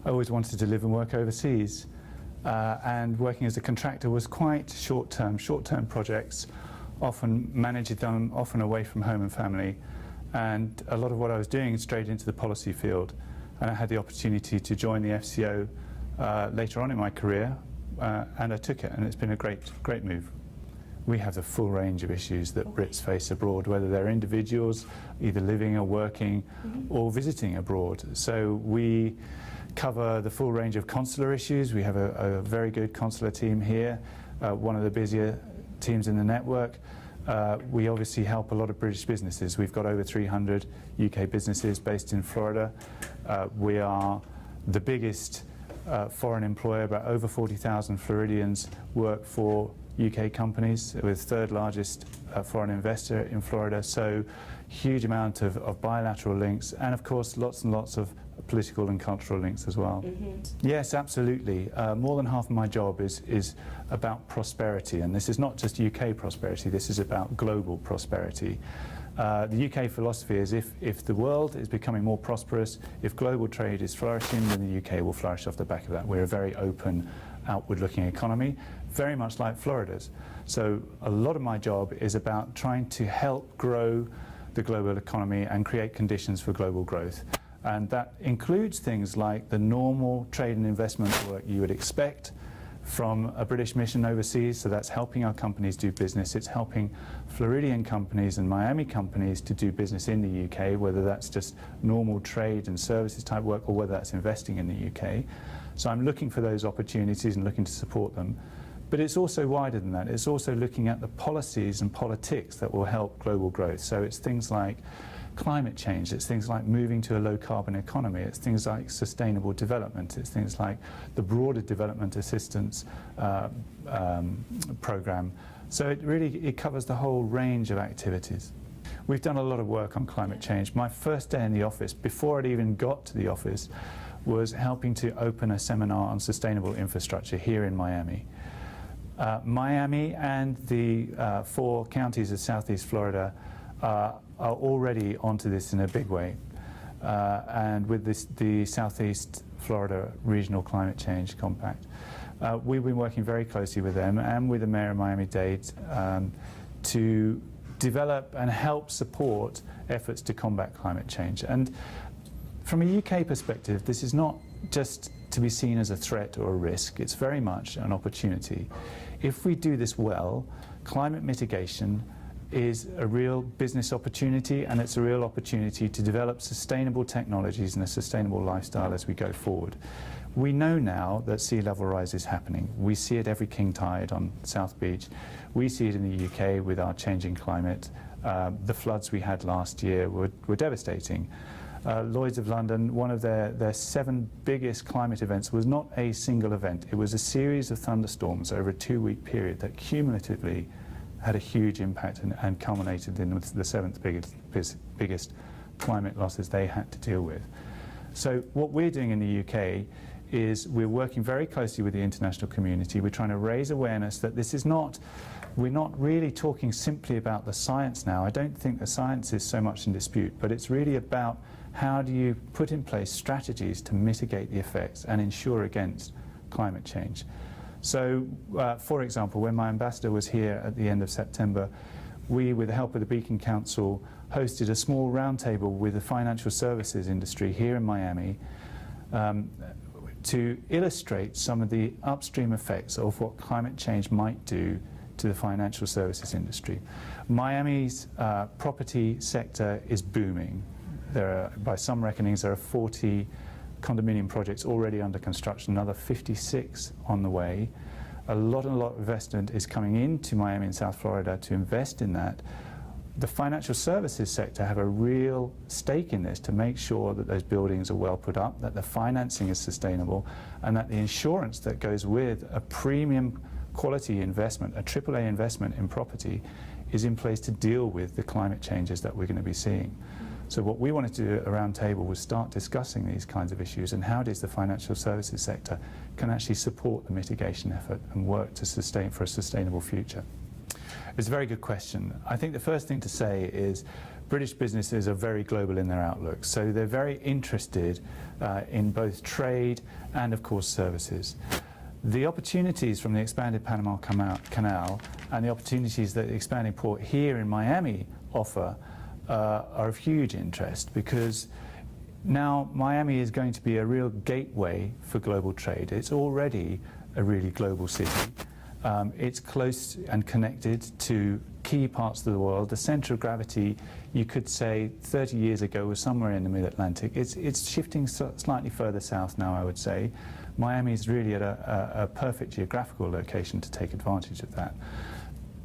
I always wanted to live and work overseas. And working as a contractor was quite short-term projects, often managing them, often away from home and family. And a lot of what I was doing straight into the policy field. And I had the opportunity to join the FCO later on in my career, and I took it, and it's been a great move. We have the full range of issues that Brits face abroad, whether they're individuals, either living or working, or visiting abroad. So we cover the full range of consular issues. We have a very good consular team here, one of the busier teams in the network. We obviously help a lot of British businesses. We've got over 300 UK businesses based in Florida. We are the biggest foreign employer. About over 40,000 Floridians work for UK companies, with third largest foreign investor in Florida. So huge amount of bilateral links, and of course lots and lots of political and cultural links as well. Yes, absolutely. More than half of my job is about prosperity, and this is not just UK prosperity, this is about global prosperity. The UK philosophy is if the world is becoming more prosperous, if global trade is flourishing, then the UK will flourish off the back of that. We're a very open, outward-looking economy, very much like Florida's. So a lot of my job is about trying to help grow the global economy and create conditions for global growth. And that includes things like the normal trade and investment work you would expect from a British mission overseas. So that's helping our companies do business. It's helping Floridian companies and Miami companies to do business in the UK, whether that's just normal trade and services type work or whether that's investing in the UK. So I'm looking for those opportunities and looking to support them. But it's also wider than that. It's also looking at the policies and politics that will help global growth. So it's things like climate change, it's things like moving to a low carbon economy, it's things like sustainable development, it's things like the broader development assistance program. So it covers the whole range of activities. We've done a lot of work on climate change. My first day in the office, before I'd even got to the office, was helping to open a seminar on sustainable infrastructure here in Miami. Miami and the 4 counties of Southeast Florida are already onto this in a big way. And with the Southeast Florida Regional Climate Change Compact, we've been working very closely with them and with the Mayor of Miami-Dade to develop and help support efforts to combat climate change. And from a UK perspective, this is not just to be seen as a threat or a risk, it's very much an opportunity. If we do this well, climate mitigation is a real business opportunity, and it's a real opportunity to develop sustainable technologies and a sustainable lifestyle as we go forward. We know now that sea level rise is happening. We see it every king tide on South Beach. We see it in the UK with our changing climate. The floods we had last year were devastating. Lloyd's of London, one of their 7 biggest climate events was not a single event. It was a series of thunderstorms over a 2-week period that cumulatively had a huge impact and culminated in the 7th biggest climate losses they had to deal with. So what we're doing in the UK is we're working very closely with the international community. We're trying to raise awareness that this is not, we're not really talking simply about the science now. I don't think the science is so much in dispute, but it's really about how do you put in place strategies to mitigate the effects and ensure against climate change. So, for example, when my ambassador was here at the end of September, we, with the help of the Beacon Council, hosted a small roundtable with the financial services industry here in Miami to illustrate some of the upstream effects of what climate change might do to the financial services industry. Miami's property sector is booming. There are, by some reckonings, there are 40 condominium projects already under construction, another 56 on the way. A lot of investment is coming into Miami and South Florida to invest in that. The financial services sector have a real stake in this to make sure that those buildings are well put up, that the financing is sustainable, and that the insurance that goes with a premium quality investment, a AAA investment in property, is in place to deal with the climate changes that we're going to be seeing. So what we wanted to do at a round table was start discussing these kinds of issues and how does the financial services sector can actually support the mitigation effort and work to sustain for a sustainable future. It's a very good question. I think the first thing to say is British businesses are very global in their outlook, so they're very interested in both trade and, of course, services. The opportunities from the expanded Panama Canal and the opportunities that the expanding port here in Miami offer are of huge interest, because now Miami is going to be a real gateway for global trade. It's already a really global city. It's close and connected to key parts of the world. The centre of gravity, you could say 30 years ago, was somewhere in the mid-Atlantic. It's shifting slightly further south now, I would say. Miami is really at a perfect geographical location to take advantage of that.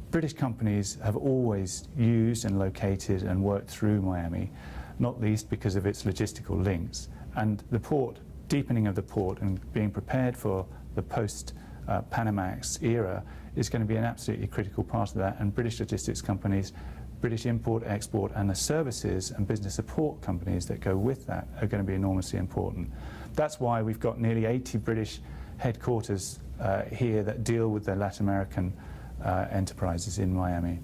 British companies have always used and located and worked through Miami, not least because of its logistical links. And the port, deepening of the port and being prepared for the post-Panamax era is going to be an absolutely critical part of that, and British logistics companies, British import, export, and the services and business support companies that go with that are going to be enormously important. That's why we've got nearly 80 British headquarters here that deal with the Latin American enterprises in Miami.